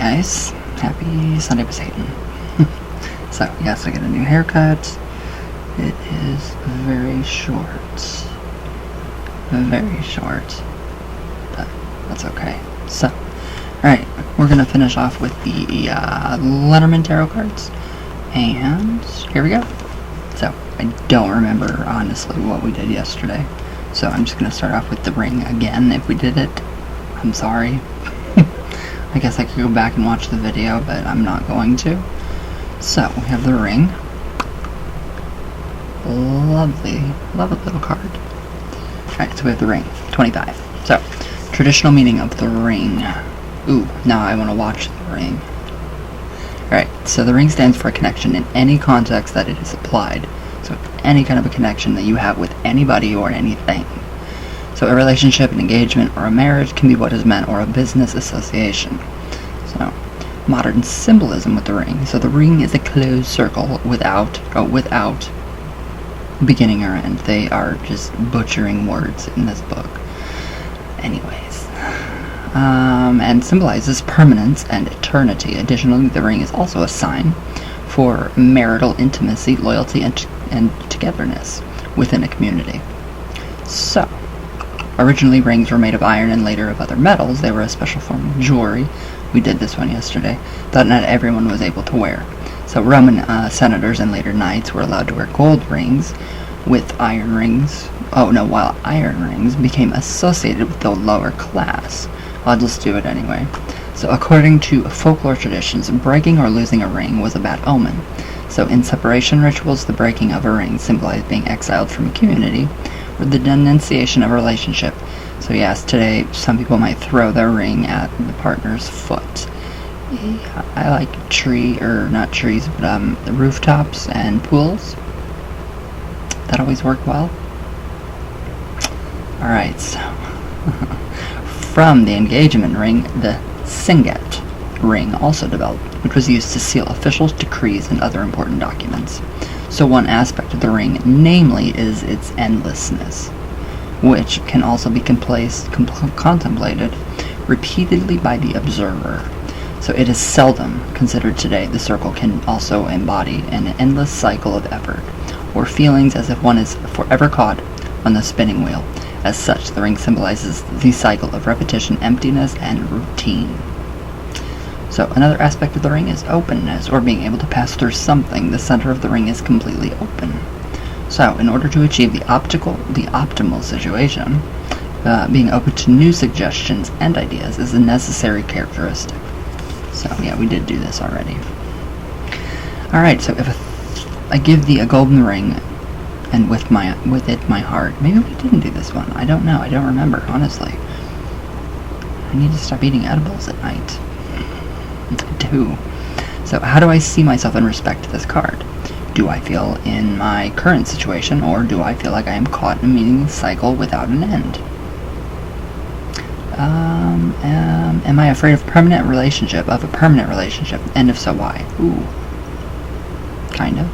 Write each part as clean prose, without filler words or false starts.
guys. Happy Sunday with Satan. So, yes, I get a new haircut. It is very short. Very short. But that's okay. So, alright, we're going to finish off with the Lenormand tarot cards. And here we go. So, I don't remember, honestly, what we did yesterday. So, I'm just going to start off with the ring again. If we did it, I'm sorry. I guess I could go back and watch the video, but I'm not going to. So, we have the ring. Lovely, lovely little card. Alright, so we have the ring. 25. So, traditional meaning of the ring. Ooh, now I want to watch the ring. Alright, so the ring stands for a connection in any context that it is applied. So, any kind of a connection that you have with anybody or anything. So a relationship, an engagement, or a marriage can be what is meant, or a business association. So, modern symbolism with the ring. So the ring is a closed circle without beginning or end. They are just butchering words in this book. Anyways. And symbolizes permanence and eternity. Additionally, the ring is also a sign for marital intimacy, loyalty, and togetherness within a community. So, originally, rings were made of iron and later of other metals. They were a special form of jewelry. We did this one yesterday, that not everyone was able to wear. So Roman senators and later knights were allowed to wear gold rings with iron rings. While iron rings became associated with the lower class. I'll just do it anyway. So according to folklore traditions, breaking or losing a ring was a bad omen. So in separation rituals, the breaking of a ring symbolized being exiled from a community, or the denunciation of a relationship. So yes, today some people might throw their ring at the partner's foot. I like the rooftops and pools. That always work well. Alright, so from the engagement ring, the Sinday ring also developed, which was used to seal official decrees and other important documents. So one aspect of the ring, namely, is its endlessness, which can also be contemplated repeatedly by the observer. So it is seldom considered today. The circle can also embody an endless cycle of effort, or feelings as if one is forever caught on the spinning wheel. As such, the ring symbolizes the cycle of repetition, emptiness, and routine. So another aspect of the ring is openness, or being able to pass through something. The center of the ring is completely open. So in order to achieve the optimal situation, being open to new suggestions and ideas is a necessary characteristic. So yeah, we did do this already. Alright, so if I give thee a golden ring, and with it my heart. Maybe we didn't do this one. I don't know. I don't remember, honestly. I need to stop eating edibles at night. I do. So how do I see myself in respect to this card? Do I feel in my current situation, or do I feel like I am caught in a meaningless cycle without an end? Am I afraid of a permanent relationship, and if so, why? Ooh. Kind of.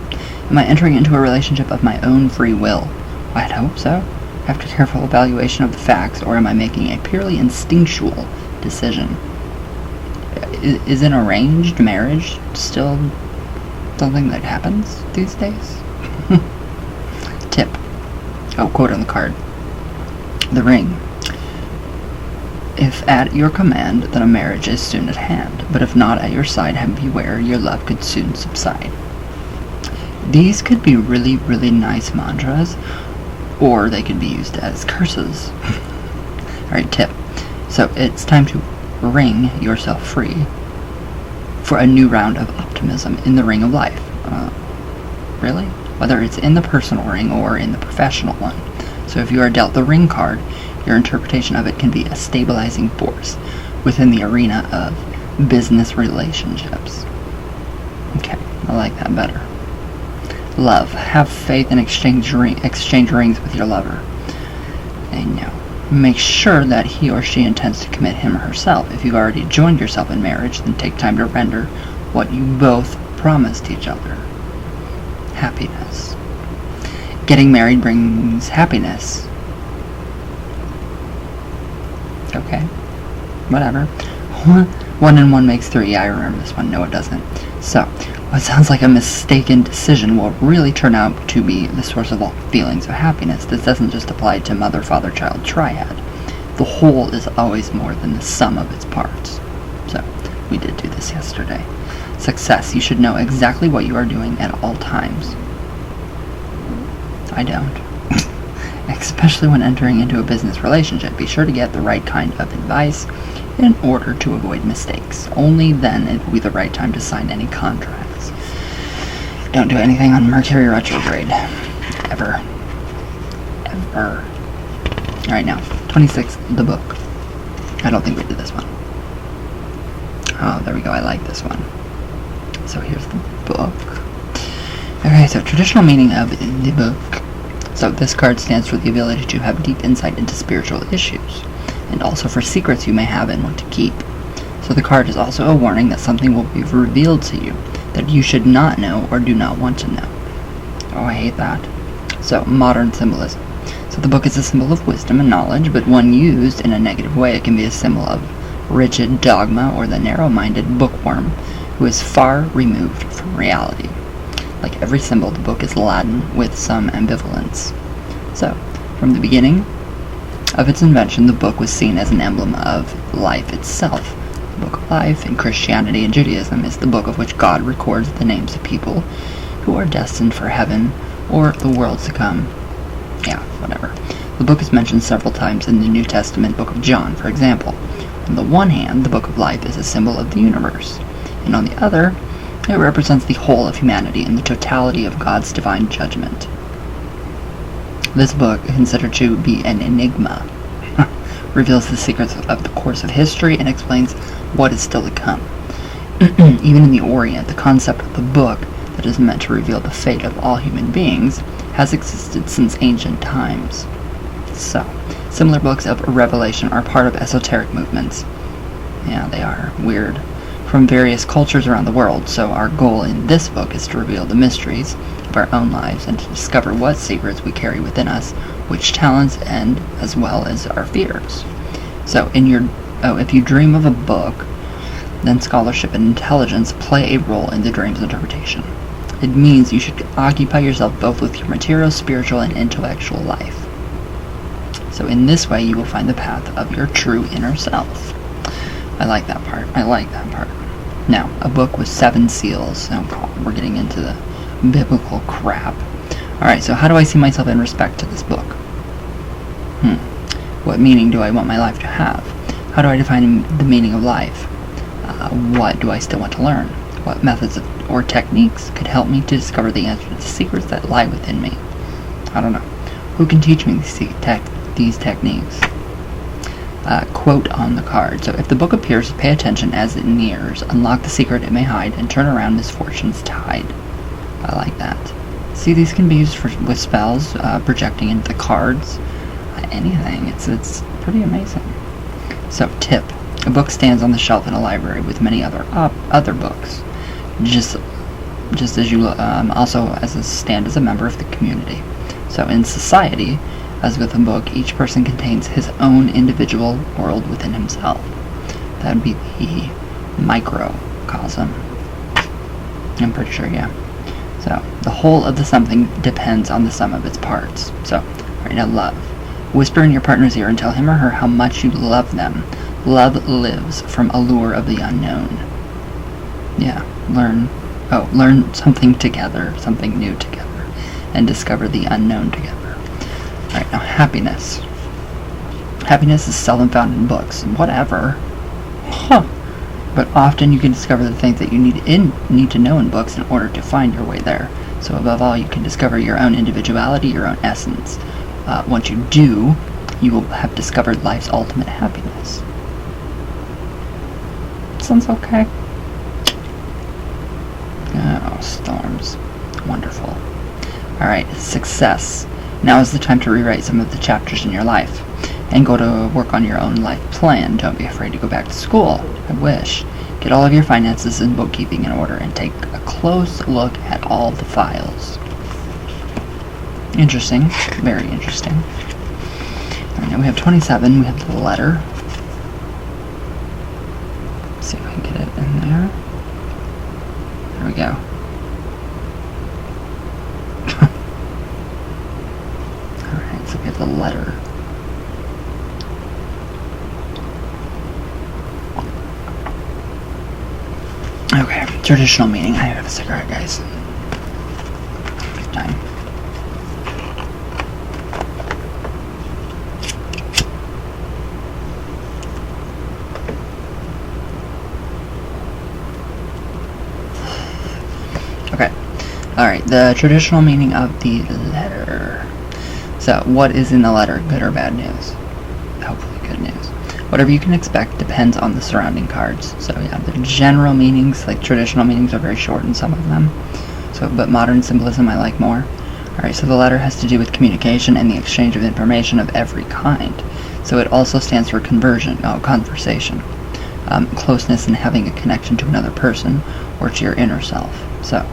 Am I entering into a relationship of my own free will? I'd hope so. After careful evaluation of the facts, or am I making a purely instinctual decision? Is an arranged marriage still something that happens these days? Tip. Quote on the card. The ring. If at your command, then a marriage is soon at hand. But if not at your side, beware, your love could soon subside. These could be really, really nice mantras, or they could be used as curses. Alright, tip. So it's time to ring yourself free for a new round of optimism in the ring of life. Really? Whether it's in the personal ring or in the professional one. So if you are dealt the ring card, your interpretation of it can be a stabilizing force within the arena of business relationships. Okay, I like that better. Love. Have faith and exchange rings with your lover. And make sure that he or she intends to commit him or herself. If you've already joined yourself in marriage, then take time to render what you both promised each other. Happiness. Getting married brings happiness. Okay. Whatever. 1 and 1 makes 3. Yeah, I remember this one. No, it doesn't. So, what sounds like a mistaken decision will really turn out to be the source of all feelings of happiness. This doesn't just apply to mother, father, child triad. The whole is always more than the sum of its parts. So, we did do this yesterday. Success. You should know exactly what you are doing at all times. I don't. Especially when entering into a business relationship. Be sure to get the right kind of advice in order to avoid mistakes. Only then it will be the right time to sign any contracts. Don't do anything on Mercury retrograde. Ever. Ever. Alright, now, 26, the book. I don't think we did this one. Oh, there we go, I like this one. So here's the book. Okay, so traditional meaning of the book. So this card stands for the ability to have deep insight into spiritual issues, and also for secrets you may have and want to keep. So the card is also a warning that something will be revealed to you that you should not know or do not want to know. Oh, I hate that. So, modern symbolism. So the book is a symbol of wisdom and knowledge, but when used in a negative way, it can be a symbol of rigid dogma or the narrow-minded bookworm who is far removed from reality. Like every symbol, the book is Latin with some ambivalence. So, from the beginning of its invention, the book was seen as an emblem of life itself. The book of life in Christianity and Judaism is the book of which God records the names of people who are destined for heaven or the worlds to come. Yeah, whatever. The book is mentioned several times in the New Testament book of John, for example. On the one hand, the book of life is a symbol of the universe, and on the other, it represents the whole of humanity and the totality of God's divine judgment. This book, considered to be an enigma, reveals the secrets of the course of history and explains what is still to come. Even in the Orient, the concept of the book that is meant to reveal the fate of all human beings has existed since ancient times. So, similar books of Revelation are part of esoteric movements. Yeah, they are weird. From various cultures around the world, so our goal in this book is to reveal the mysteries of our own lives and to discover what secrets we carry within us, which talents and as well as our fears. So if you dream of a book, then scholarship and intelligence play a role in the dream's interpretation. It means you should occupy yourself both with your material, spiritual, and intellectual life. So in this way you will find the path of your true inner self. I like that part. Now, a book with 7 seals. Oh, we're getting into the biblical crap. Alright, so how do I see myself in respect to this book? What meaning do I want my life to have? How do I define the meaning of life? What do I still want to learn? What methods or techniques could help me to discover the answer to the secrets that lie within me? I don't know. Who can teach me these techniques? Quote on the card. So if the book appears, pay attention as it nears. Unlock the secret it may hide and turn around misfortune's tide. I like that. See, these can be used with spells, projecting into the cards, anything. It's pretty amazing. So tip. A book stands on the shelf in a library with many other books. Just as you also stand as a member of the community. So in society, as with a book, each person contains his own individual world within himself. That would be the microcosm. I'm pretty sure, yeah. So, the whole of the something depends on the sum of its parts. So, right now, love. Whisper in your partner's ear and tell him or her how much you love them. Love lives from allure of the unknown. Yeah, learn something together, something new together, and discover the unknown together. Alright, now happiness. Happiness is seldom found in books. Whatever. But often you can discover the things that you need to know in books in order to find your way there. So above all, you can discover your own individuality, your own essence. Once you do, you will have discovered life's ultimate happiness. Sounds okay. Oh, storms. Wonderful. Alright, success. Now is the time to rewrite some of the chapters in your life and go to work on your own life plan. Don't be afraid to go back to school. I wish. Get all of your finances and bookkeeping in order and take a close look at all the files. Interesting. Very interesting. Alright, now we have 27. We have the letter. See if I can get it in there. There we go. Alright, so we have the letter. Okay, traditional meaning. I have a cigarette, guys. Good time. Okay. Alright, the traditional meaning of the letter. So, what is in the letter? Good or bad news? Hopefully good news. Whatever you can expect depends on the surrounding cards. So yeah, the general meanings, like traditional meanings, are very short in some of them. So, but modern symbolism I like more. Alright, so the letter has to do with communication and the exchange of information of every kind. So it also stands for conversation. Closeness and having a connection to another person or to your inner self. So,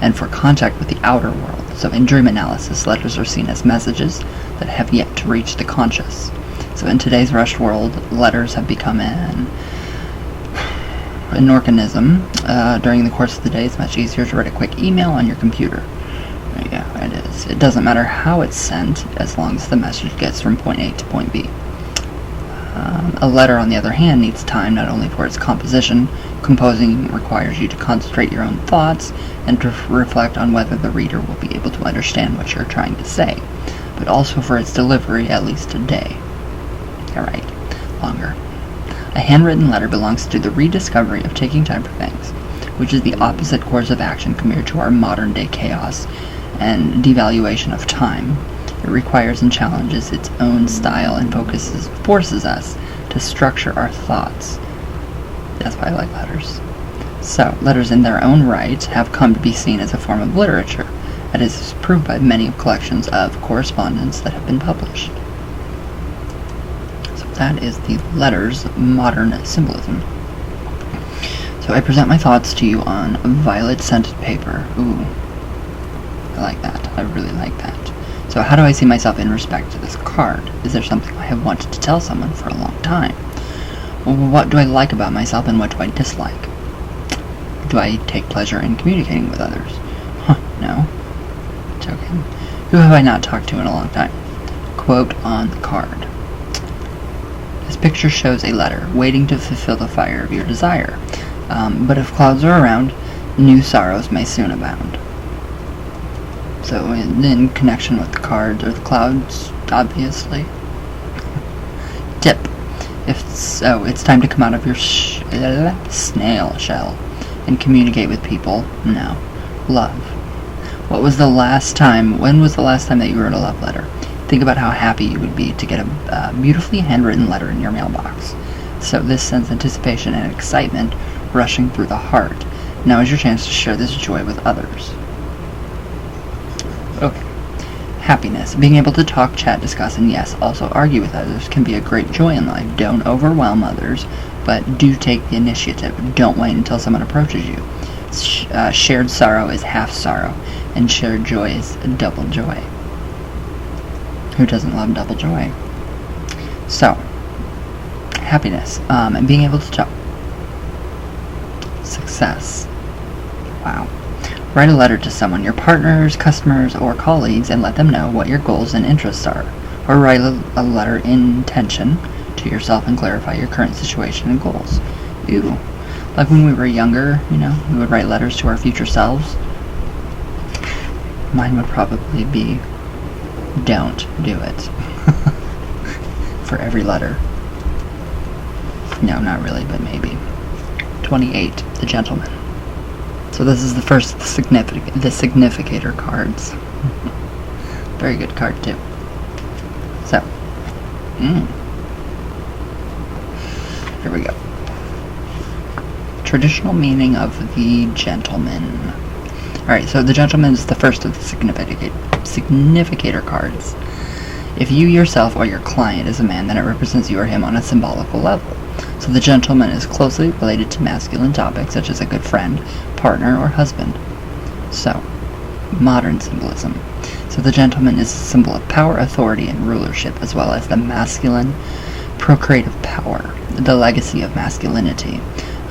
and for contact with the outer world. So in dream analysis, letters are seen as messages that have yet to reach the conscious. So in today's rushed world, letters have become an organism. During the course of the day, it's much easier to write a quick email on your computer. Yeah, it is. It doesn't matter how it's sent, as long as the message gets from point A to point B. A letter, on the other hand, needs time not only for its composition. Composing requires you to concentrate your own thoughts and to reflect on whether the reader will be able to understand what you're trying to say, but also for its delivery, at least a day. Alright, longer. A handwritten letter belongs to the rediscovery of taking time for things, which is the opposite course of action compared to our modern-day chaos and devaluation of time. It requires and challenges its own style and forces us to structure our thoughts. That's why I like letters. So, letters in their own right have come to be seen as a form of literature, and is proved by many collections of correspondence that have been published. So that is the letters' modern symbolism. So I present my thoughts to you on violet-scented paper. Ooh, I like that. I really like that. So how do I see myself in respect to this card? Is there something I have wanted to tell someone for a long time? What do I like about myself and what do I dislike? Do I take pleasure in communicating with others? No. Joking. Who have I not talked to in a long time? Quote on the card. This picture shows a letter waiting to fulfill the fire of your desire. But if clouds are around, new sorrows may soon abound. So in connection with the cards or the clouds, obviously. Tip. It's time to come out of your snail shell and communicate with people. No. Love. When was the last time that you wrote a love letter? Think about how happy you would be to get a beautifully handwritten letter in your mailbox. So this sends anticipation and excitement rushing through the heart. Now is your chance to share this joy with others. Okay. Happiness. Being able to talk, chat, discuss, and yes, also argue with others can be a great joy in life. Don't overwhelm others, but do take the initiative. Don't wait until someone approaches you. Shared sorrow is half sorrow, and shared joy is double joy. Who doesn't love double joy? So, happiness. And being able to talk. Success. Wow. Write a letter to someone, your partners, customers, or colleagues, and let them know what your goals and interests are. Or write a letter in intention to yourself and clarify your current situation and goals. Ew. Like when we were younger, we would write letters to our future selves. Mine would probably be, don't do it. For every letter. No, not really, but maybe. 28, the gentleman. So this is the first the significator cards. Very good card too. So, here we go. Traditional meaning of the gentleman. Alright, so the gentleman is the first of the significator cards. If you yourself or your client is a man, then it represents you or him on a symbolical level. So the gentleman is closely related to masculine topics such as a good friend, partner, or husband. So, modern symbolism. So the gentleman is a symbol of power, authority, and rulership, as well as the masculine procreative power, the legacy of masculinity.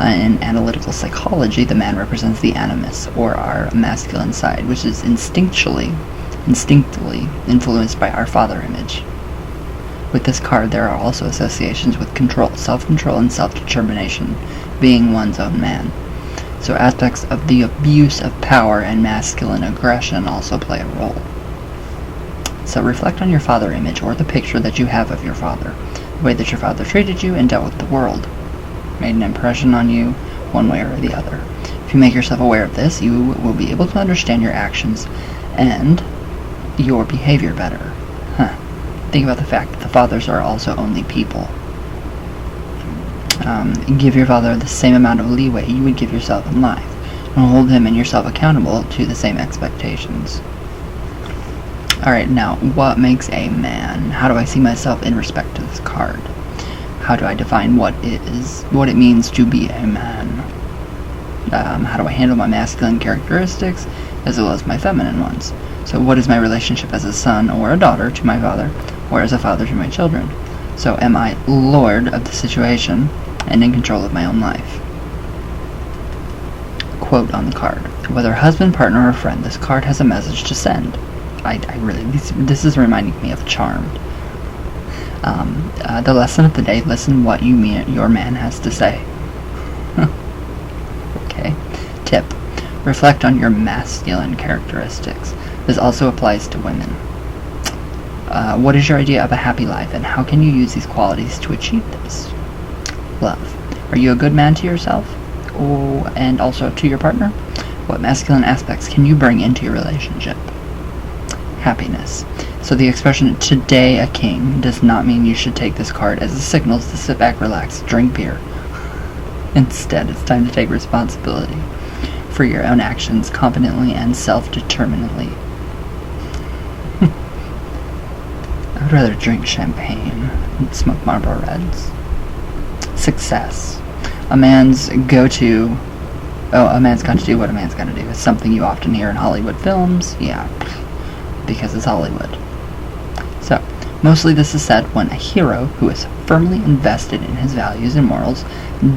In analytical psychology, the man represents the animus, or our masculine side, which is instinctively influenced by our father image. With this card, there are also associations with control, self-control, and self-determination, being one's own man. So aspects of the abuse of power and masculine aggression also play a role. So reflect on your father image, or the picture that you have of your father. The way that your father treated you and dealt with the world made an impression on you one way or the other. If you make yourself aware of this, you will be able to understand your actions and your behavior better. Think about the fact that the fathers are also only people. Give your father the same amount of leeway you would give yourself in life, and hold him and yourself accountable to the same expectations. Alright, now, what makes a man? How do I see myself in respect to this card? How do I define what it means to be a man? How do I handle my masculine characteristics as well as my feminine ones? So what is my relationship as a son or a daughter to my father, or as a father to my children? So am I lord of the situation and in control of my own life? Quote on the card: whether husband, partner, or friend, this card has a message to send. This is reminding me of Charmed. The lesson of the day: listen what your man has to say. Okay. Tip: reflect on your masculine characteristics. This also applies to women. What is your idea of a happy life, and how can you use these qualities to achieve this? Love: are you a good man to yourself, and also to your partner? What masculine aspects can you bring into your relationship? Happiness: so the expression "today a king" does not mean you should take this card as a signal to sit back, relax, drink beer. Instead, it's time to take responsibility for your own actions confidently and self-determinedly. I would rather drink champagne than smoke Marlboro Reds. Success: a man's got to do what a man's got to do. It's something you often hear in Hollywood films. Yeah, because it's Hollywood. So, mostly this is said when a hero who is firmly invested in his values and morals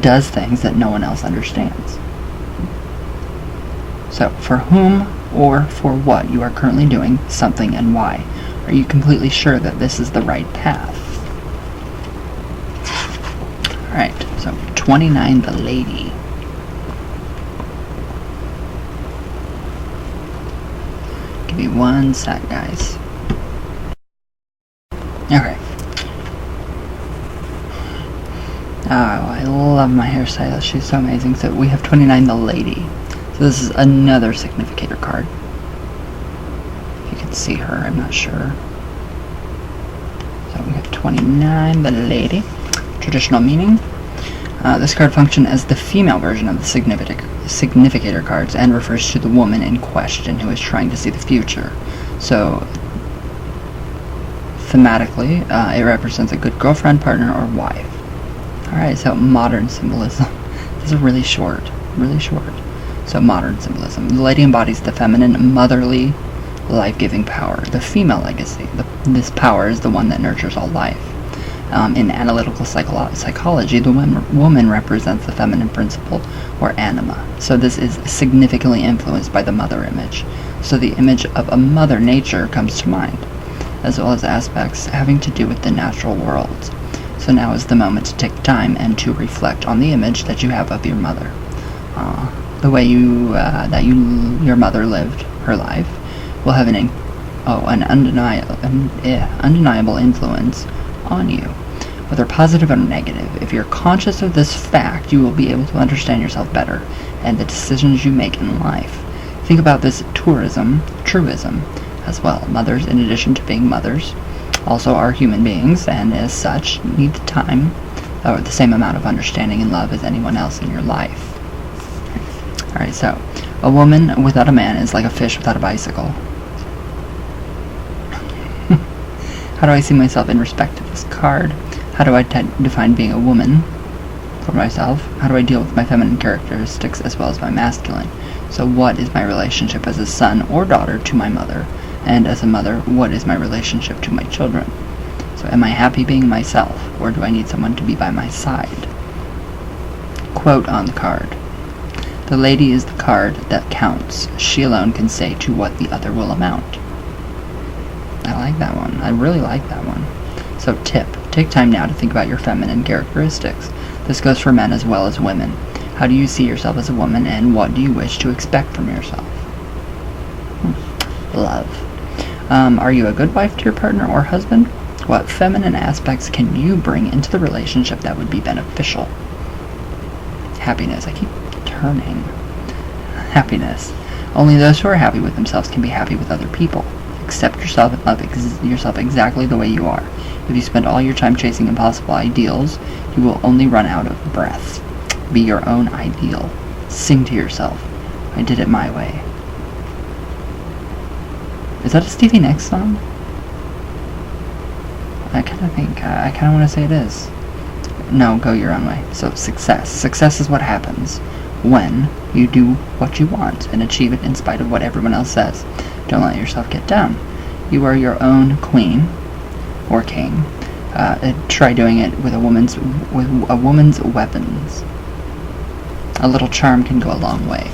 does things that no one else understands. So, for whom or for what you are currently doing something, and why? Are you completely sure that this is the right path? Alright, so 29, the lady. Give me one sec, guys. Okay. Oh, I love my hairstylist. She's so amazing. So we have 29, the lady. So this is another significator card. If you can see her, I'm not sure. So we have 29, the lady. Traditional meaning. This card functions as the female version of the significator cards and refers to the woman in question who is trying to see the future. So, thematically, it represents a good girlfriend, partner, or wife. Alright, so modern symbolism. This is really short. So modern symbolism. The lady embodies the feminine, motherly, life-giving power. The female legacy. This power is the one that nurtures all life. In analytical psychology, the woman represents the feminine principle, or anima. So this is significantly influenced by the mother image. So the image of a mother nature comes to mind, as well as aspects having to do with the natural world. So now is the moment to take time and to reflect on the image that you have of your mother. The way your mother lived her life will have an undeniable influence on you, whether positive or negative. If you're conscious of this fact, you will be able to understand yourself better and the decisions you make in life. Think about this truism as well. Mothers, in addition to being mothers, also are human beings, and as such need the time or the same amount of understanding and love as anyone else in your life. Alright, so a woman without a man is like a fish without a bicycle. How do I see myself in respect to this card? How do I define being a woman for myself? How do I deal with my feminine characteristics as well as my masculine? So what is my relationship as a son or daughter to my mother? And as a mother, what is my relationship to my children? So am I happy being myself, or do I need someone to be by my side? Quote on the card. The lady is the card that counts. She alone can say to what the other will amount. I like that one. I really like that one. So tip. Take time now to think about your feminine characteristics. This goes for men as well as women. How do you see yourself as a woman, and what do you wish to expect from yourself? Love. Are you a good wife to your partner or husband? What feminine aspects can you bring into the relationship that would be beneficial? Happiness. I keep turning. Happiness. Only those who are happy with themselves can be happy with other people. Accept yourself and love yourself exactly the way you are. If you spend all your time chasing impossible ideals, you will only run out of breath. Be your own ideal. Sing to yourself. I did it my way. Is that a Stevie Nicks song? I kind of want to say it is. No, go your own way. So, success. Success is what happens when you do what you want and achieve it in spite of what everyone else says. Don't let yourself get down. You are your own queen or king. Try doing it with a woman's weapons. A little charm can go a long way.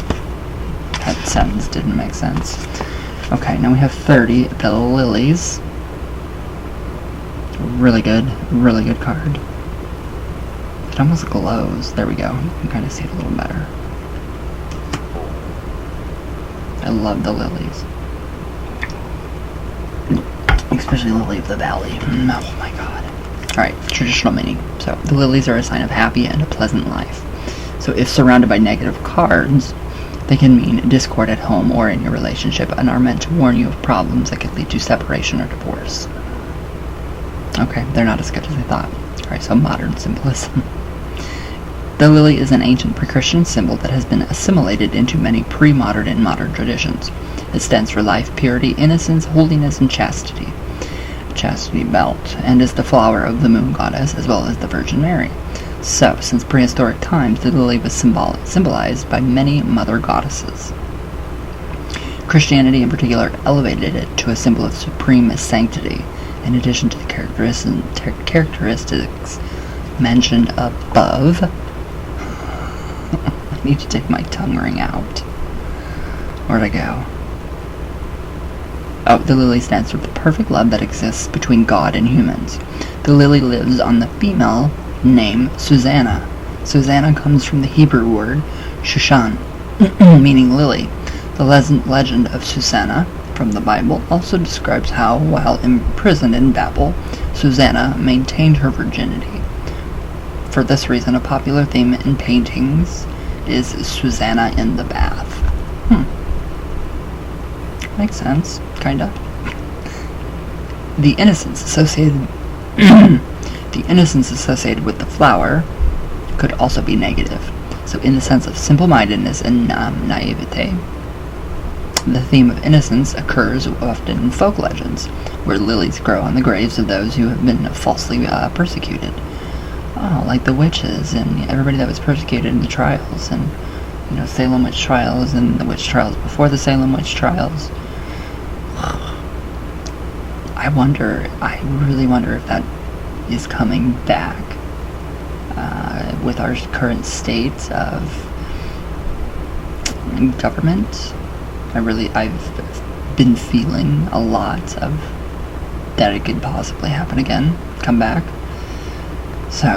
That sentence didn't make sense. Okay, now we have 30, the lilies. Really good card. It almost glows. There we go. You can kind of see it a little better. I love the lilies. Especially Lily of the Valley. Oh my god. Alright, traditional meaning. So, the lilies are a sign of happy and a pleasant life. So, if surrounded by negative cards, they can mean discord at home or in your relationship and are meant to warn you of problems that could lead to separation or divorce. Okay, they're not as good as I thought. Alright, so modern symbolism. The lily is an ancient pre-Christian symbol that has been assimilated into many pre-modern and modern traditions. It stands for life, purity, innocence, holiness, and chastity. Chastity belt, and is the flower of the moon goddess as well as the Virgin Mary. So, since prehistoric times, the lily was symbolized by many mother goddesses. Christianity in particular elevated it to a symbol of supreme sanctity, in addition to the characteristics mentioned above. I need to take my tongue ring out. Where'd I go? Oh, the lily stands for the perfect love that exists between God and humans. The lily lives on the female name Susanna. Susanna comes from the Hebrew word Shushan, meaning lily. The legend of Susanna from the Bible also describes how, while imprisoned in Babel, Susanna maintained her virginity. For this reason, a popular theme in paintings is Susanna in the bath. Makes sense, kinda. The innocence associated with the flower could also be negative. So in the sense of simple-mindedness and naivete, the theme of innocence occurs often in folk legends, where lilies grow on the graves of those who have been falsely persecuted. Oh, like the witches and everybody that was persecuted in the trials, and Salem witch trials and the witch trials before the Salem witch trials. I really wonder if that is coming back with our current state of government. I've been feeling a lot of that it could possibly happen again, come back. So,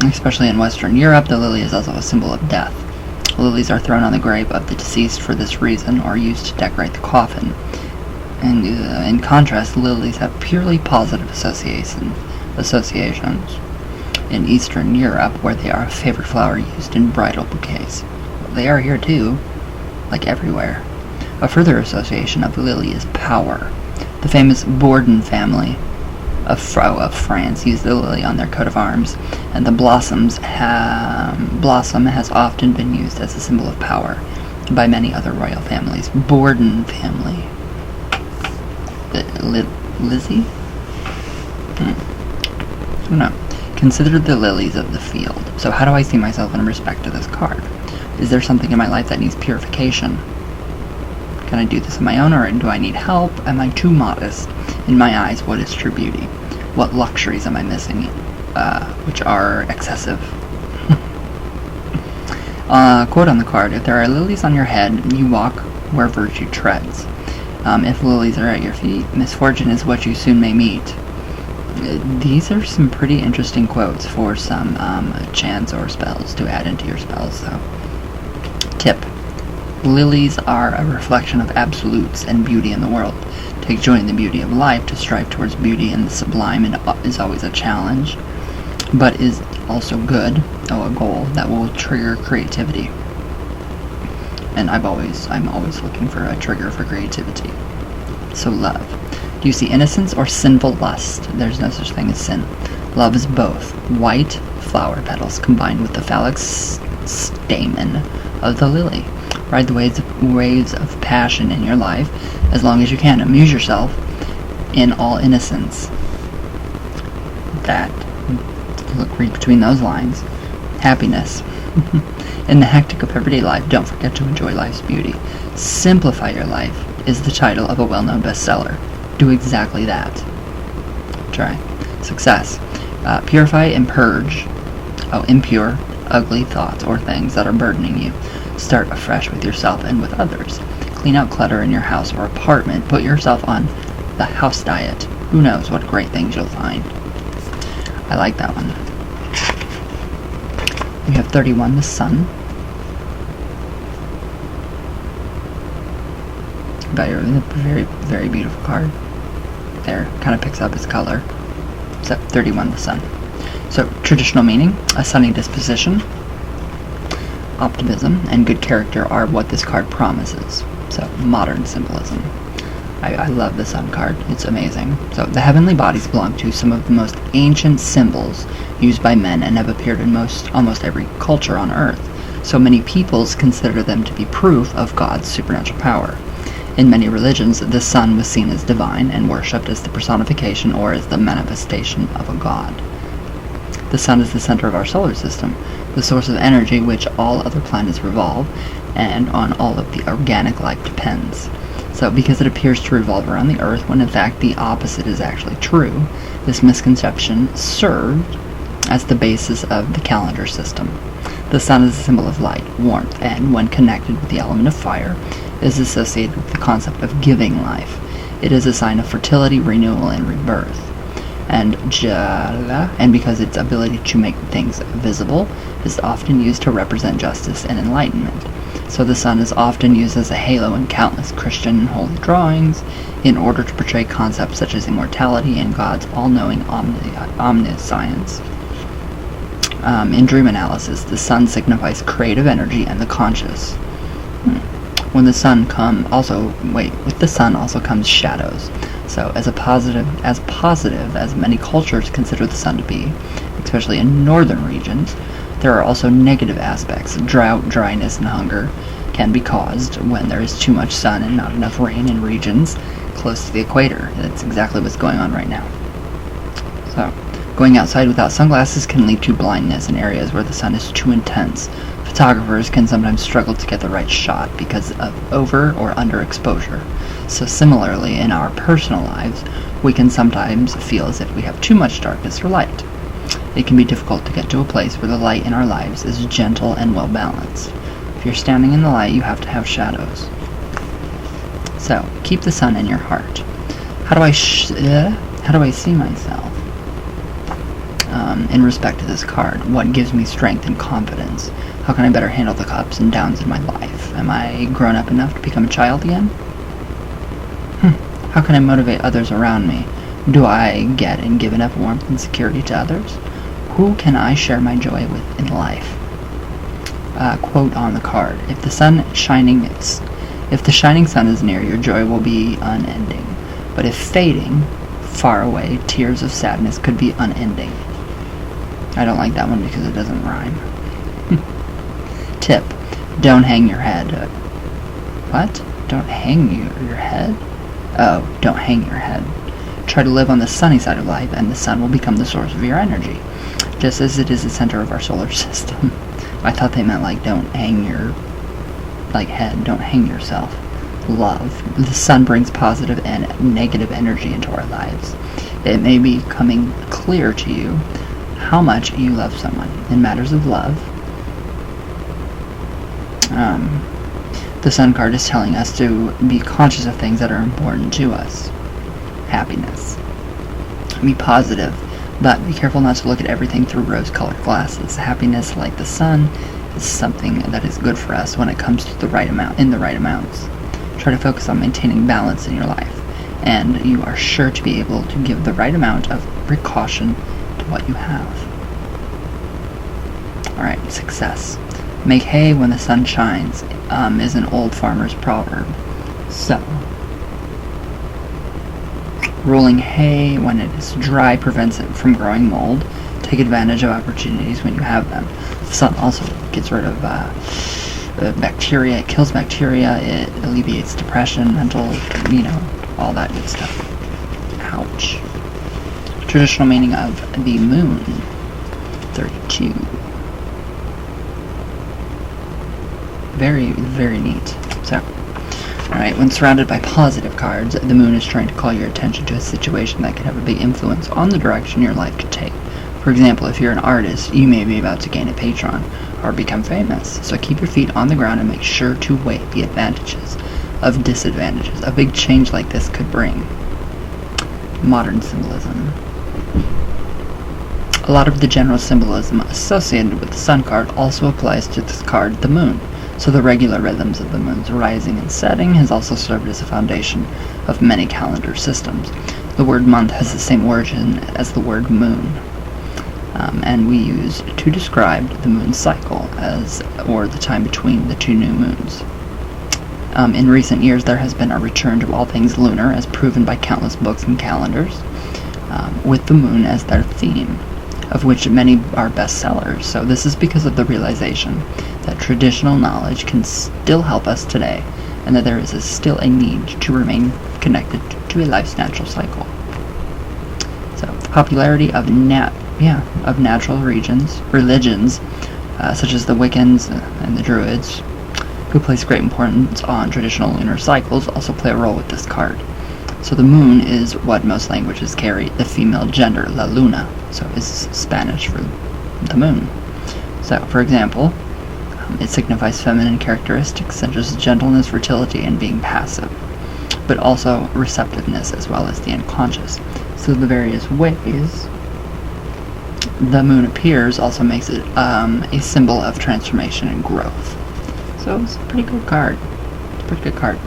especially in Western Europe, the lily is also a symbol of death. Lilies are thrown on the grave of the deceased for this reason, or used to decorate the coffin. And in contrast, lilies have purely positive associations. In Eastern Europe, where they are a favorite flower used in bridal bouquets. They are here too, like everywhere. A further association of the lily is power. The famous Bourdon family of France used the lily on their coat of arms, and the blossom has often been used as a symbol of power by many other royal families. Bourdon family. Lizzie? No. Consider the lilies of the field. So how do I see myself in respect to this card? Is there something in my life that needs purification? Can I do this on my own, or do I need help? Am I too modest? In my eyes, what is true beauty? What luxuries am I missing, which are excessive? Quote on the card: if there are lilies on your head, you walk where virtue treads. If lilies are at your feet, misfortune is what you soon may meet. These are some pretty interesting quotes for some chants or spells to add into your spells. So, tip: lilies are a reflection of absolutes and beauty in the world. Take joy in the beauty of life. To strive towards beauty and the sublime is always a challenge, but is also good, a goal that will trigger creativity. And I'm always looking for a trigger for creativity. So love. Do you see innocence or sinful lust? There's no such thing as sin. Love is both. White flower petals combined with the phallic stamen of the lily. Ride the waves of passion in your life as long as you can. Amuse yourself in all innocence. Read between those lines. Happiness. In the hectic of everyday life, don't forget to enjoy life's beauty. Simplify your life is the title of a well-known bestseller. Do exactly that. Try. Success. Purify and purge impure, ugly thoughts or things that are burdening you. Start afresh with yourself and with others. Clean out clutter in your house or apartment. Put yourself on the house diet. Who knows what great things you'll find. I like that one. We have 31, the sun. Very, very beautiful card. There, kind of picks up its color. So, 31, the sun. So, traditional meaning: a sunny disposition, optimism, and good character are what this card promises. So, modern symbolism. I love the sun card. It's amazing. So, the heavenly bodies belong to some of the most ancient symbols used by men and have appeared in almost every culture on Earth. So many peoples consider them to be proof of God's supernatural power. In many religions, the sun was seen as divine and worshipped as the personification or as the manifestation of a god. The sun is the center of our solar system, the source of energy which all other planets revolve, and on all of the organic life depends. So, because it appears to revolve around the Earth when in fact the opposite is actually true, this misconception served as the basis of the calendar system. The sun is a symbol of light, warmth, and when connected with the element of fire, is associated with the concept of giving life. It is a sign of fertility, renewal, and rebirth. And because its ability to make things visible is often used to represent justice and enlightenment. So the sun is often used as a halo in countless Christian and holy drawings in order to portray concepts such as immortality and God's all-knowing omniscience. In dream analysis, the sun signifies creative energy and the conscious. When the sun with the sun also comes shadows. So as positive as many cultures consider the sun to be, especially in northern regions, there are also negative aspects. Drought, dryness, and hunger can be caused when there is too much sun and not enough rain in regions close to the equator. That's exactly what's going on right now. So, going outside without sunglasses can lead to blindness in areas where the sun is too intense. Photographers can sometimes struggle to get the right shot because of over or underexposure. So similarly, in our personal lives, we can sometimes feel as if we have too much darkness or light. It can be difficult to get to a place where the light in our lives is gentle and well balanced. If you're standing in the light, you have to have shadows. So, keep the sun in your heart. How do I see myself? In respect to this card, what gives me strength and confidence? How can I better handle the ups and downs in my life? Am I grown up enough to become a child again? How can I motivate others around me? Do I get and give enough warmth and security to others? Who can I share my joy with in life? Quote on the card: if the shining sun is near, your joy will be unending. But if fading, far away, tears of sadness could be unending. I don't like that one because it doesn't rhyme. Tip: don't hang your head. What? Don't hang your head? Oh, don't hang your head. Try to live on the sunny side of life, and the sun will become the source of your energy, just as it is the center of our solar system. I thought they meant don't hang your head, don't hang yourself. Love. The sun brings positive and negative energy into our lives. It may be coming clear to you how much you love someone. In matters of love, The Sun card is telling us to be conscious of things that are important to us. Happiness. Be positive, but be careful not to look at everything through rose-colored glasses. Happiness, like the sun, is something that is good for us when it comes to the right amount, in the right amounts. Try to focus on maintaining balance in your life, and you are sure to be able to give the right amount of precaution to what you have. Alright, success. Make hay when the sun shines is an old farmer's proverb. So, rolling hay when it is dry prevents it from growing mold. Take advantage of opportunities when you have them. The sun also gets rid of bacteria. It kills bacteria. It alleviates depression, mental, all that good stuff. Ouch. Traditional meaning of the moon. 32. Very, very neat. So, alright, when surrounded by positive cards, the moon is trying to call your attention to a situation that could have a big influence on the direction your life could take. For example, if you're an artist, you may be about to gain a patron or become famous. So keep your feet on the ground and make sure to weigh the advantages of disadvantages a big change like this could bring. Modern symbolism. A lot of the general symbolism associated with the sun card also applies to this card, the moon. So the regular rhythms of the moon's rising and setting has also served as a foundation of many calendar systems. The word month has the same origin as the word moon, and we use to describe the moon's cycle or the time between the two new moons. In recent years, there has been a return to all things lunar, as proven by countless books and calendars, with the moon as their theme, of which many are bestsellers. So this is because of the realization that traditional knowledge can still help us today, and that there is still a need to remain connected to a life's natural cycle. So the popularity of natural religions, such as the Wiccans and the Druids, who place great importance on traditional lunar cycles, also play a role with this card. So the moon is what most languages carry the female gender, la luna, so is Spanish for the moon. So, for example, it signifies feminine characteristics such as gentleness, fertility, and being passive, but also receptiveness as well as the unconscious. So the various ways the moon appears also makes it a symbol of transformation and growth. So it's a pretty good card. It's a pretty good card.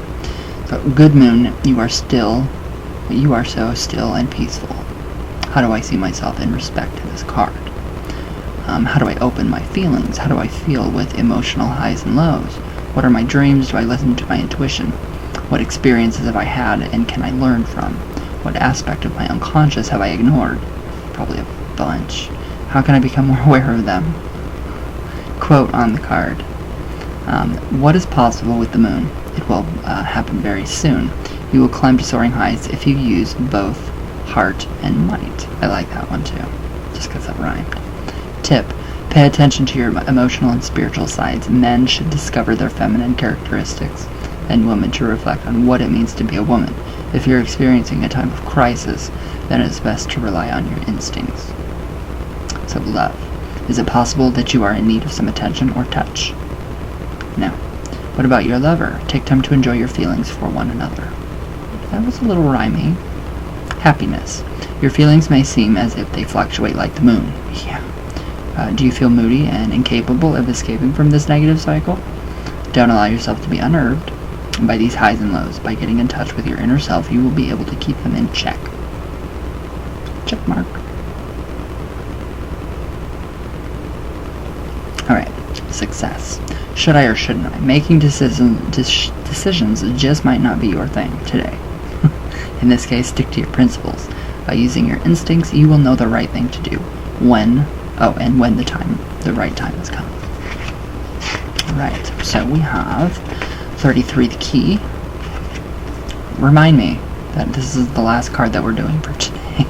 So, good moon, you are so still and peaceful. How do I see myself in respect to this card? How do I open my feelings? How do I feel with emotional highs and lows? What are my dreams? Do I listen to my intuition? What experiences have I had and can I learn from? What aspect of my unconscious have I ignored? Probably a bunch. How can I become more aware of them? Quote on the card. What is possible with the moon? It will happen very soon. You will climb to soaring heights if you use both heart and might. I like that one too, just because that rhymed. Tip: pay attention to your emotional and spiritual sides. Men should discover their feminine characteristics, and women to reflect on what it means to be a woman. If you're experiencing a time of crisis, then it's best to rely on your instincts. So, love. Is it possible that you are in need of some attention or touch? No. What about your lover? Take time to enjoy your feelings for one another. That was a little rhymey. Happiness. Your feelings may seem as if they fluctuate like the moon. Yeah. Do you feel moody and incapable of escaping from this negative cycle? Don't allow yourself to be unnerved by these highs and lows. By getting in touch with your inner self, you will be able to keep them in check. Check mark. Alright. Success. Should I or shouldn't I? Making decisions just might not be your thing today. In this case, stick to your principles. By using your instincts, you will know the right thing to do when the right time has come. Alright, so we have 33, the key. Remind me that this is the last card that we're doing for today.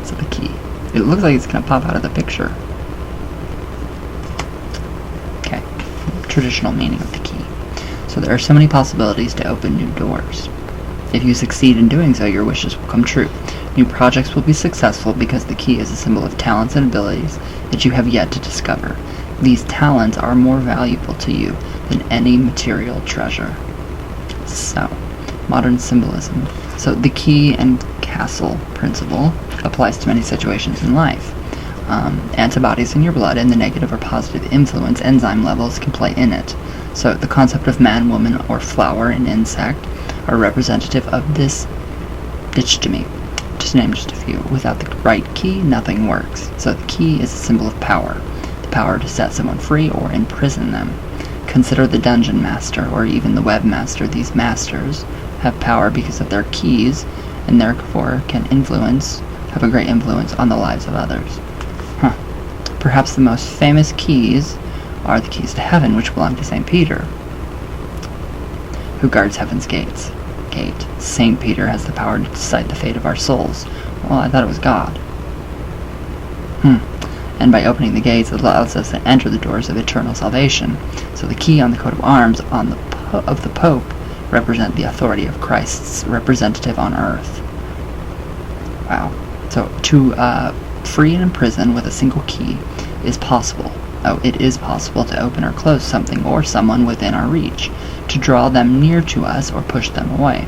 So the key. It looks like it's going to pop out of the picture. Okay, traditional meaning of the key. So there are so many possibilities to open new doors. If you succeed in doing so, your wishes will come true. New projects will be successful because the key is a symbol of talents and abilities that you have yet to discover. These talents are more valuable to you than any material treasure. So, modern symbolism. So the key and castle principle applies to many situations in life. Antibodies in your blood and the negative or positive influence enzyme levels can play in it. So the concept of man, woman, or flower and insect are representative of this dichotomy. To name just a few. Without the right key, nothing works. So the key is a symbol of power. The power to set someone free or imprison them. Consider the dungeon master or even the webmaster. These masters have power because of their keys and therefore can have a great influence on the lives of others. Perhaps the most famous keys are the keys to heaven, which belong to St. Peter, who guards heaven's gate. St. Peter has the power to decide the fate of our souls. Well, I thought it was God. And by opening the gates, it allows us to enter the doors of eternal salvation. So the key on the coat of arms of the Pope represent the authority of Christ's representative on earth. Wow. So to free and imprison with a single key is possible. It is possible to open or close something or someone within our reach, to draw them near to us or push them away.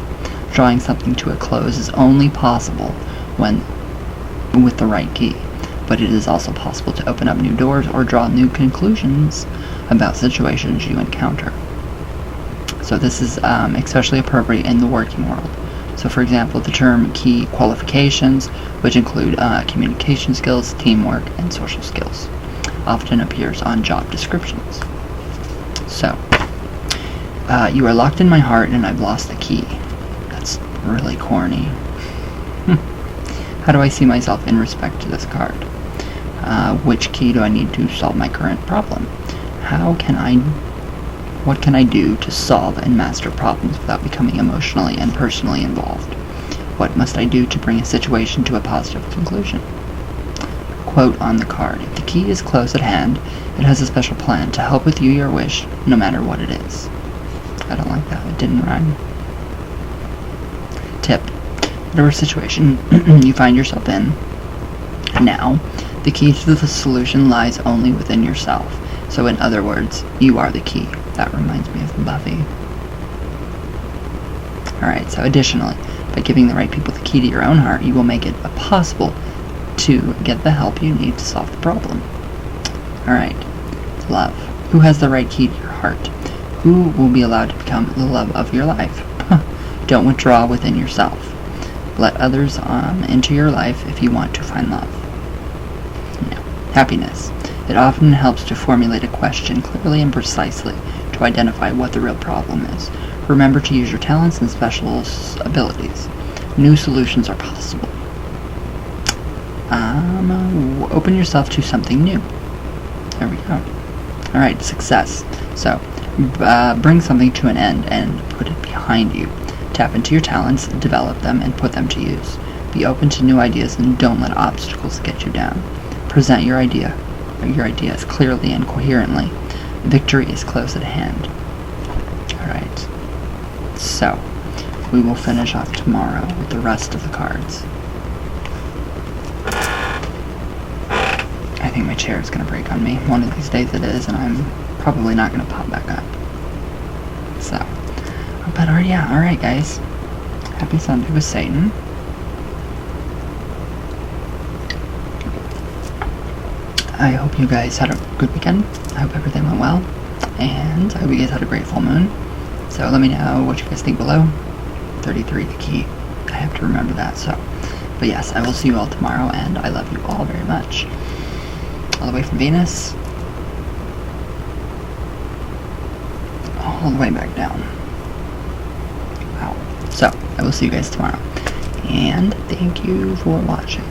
Drawing something to a close is only possible with the right key, but it is also possible to open up new doors or draw new conclusions about situations you encounter. So this is especially appropriate in the working world. So for example, the term key qualifications, which include communication skills, teamwork, and social skills, often appears on job descriptions. So, you are locked in my heart and I've lost the key. That's really corny. How do I see myself in respect to this card? Which key do I need to solve my current problem? What can I do to solve and master problems without becoming emotionally and personally involved? What must I do to bring a situation to a positive conclusion? Quote on the card: if the key is close at hand, it has a special plan to help with your wish, no matter what it is. I don't like that. It didn't rhyme. Tip: whatever situation you find yourself in now, the key to the solution lies only within yourself. So in other words, you are the key. That reminds me of Buffy. Alright, so additionally, by giving the right people the key to your own heart, you will make it possible to get the help you need to solve the problem. Alright, love. Who has the right key to your heart? Who will be allowed to become the love of your life? Don't withdraw within yourself. Let others into your life if you want to find love. No. Happiness. It often helps to formulate a question clearly and precisely to identify what the real problem is. Remember to use your talents and special abilities. New solutions are possible. Open yourself to something new. There we go. Alright, success. So, bring something to an end and put it behind you. Tap into your talents, develop them, and put them to use. Be open to new ideas and don't let obstacles get you down. Present your ideas clearly and coherently. Victory is close at hand. Alright. So, we will finish off tomorrow with the rest of the cards. I think my chair is going to break on me. One of these days it is, and I'm probably not going to pop back up. So, but yeah, alright guys. Happy Sunday with Satan. I hope you guys had a good weekend. I hope everything went well. And I hope you guys had a great full moon. So let me know what you guys think below. 33 the key. I have to remember that. So, but yes, I will see you all tomorrow, and I love you all very much. All the way from Venus. All the way back down. Wow. So, I will see you guys tomorrow. And thank you for watching.